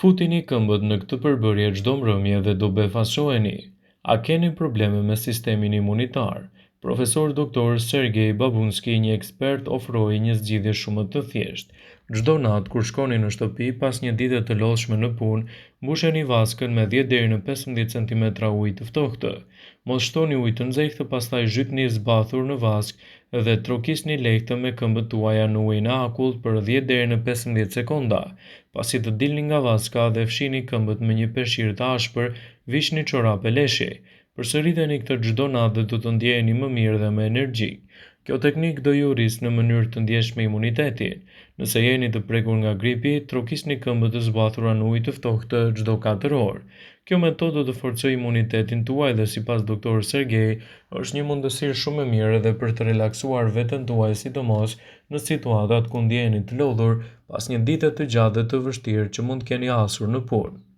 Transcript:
Futini këmbët në këtë përbërje çdo mbrëmje dhe do befasoheni. A keni probleme me sistemin imunitar? Profesor Dr. Sergej Babunski, një ekspert, ofroi një zgjidhje shumë të thjeshtë. Çdo natë kur shkoni në shtëpi pas një dite të lodhshme në punë, mbusheni vaskën me 10 deri në 15 cm ujë të ftohtë. Mos shtoni ujë të nxehtë, pastaj zhytni zbathur në vaskë dhe trokisni lehtë me këmbët tuaja në ujin e akullt për 10 deri në 15 sekonda. Pasi të dilni nga vaska dhe fshini këmbët me një peshqir të ashpër, vishni çorape leshi. Përsëriteni këtë çdo natë dhe do të ndjeheni më mirë dhe më energjik. Kjo teknikë do ju rrisë në mënyrë të ndjeshme imunitetin. Nëse jeni të prekur nga gripi, trokisni këmbët e zbathura në ujë të ftohtë çdo 4 orë. Kjo metodë do të forcojë imunitetin tuaj dhe sipas doktor Sergej, është një mundësi shumë e mirë edhe për të relaksuar veten tuaj, sidomos në situatat ku ndjeheni të lodhur pas një dite të gjatë dhe të vështirë që mund të keni hasur në punë.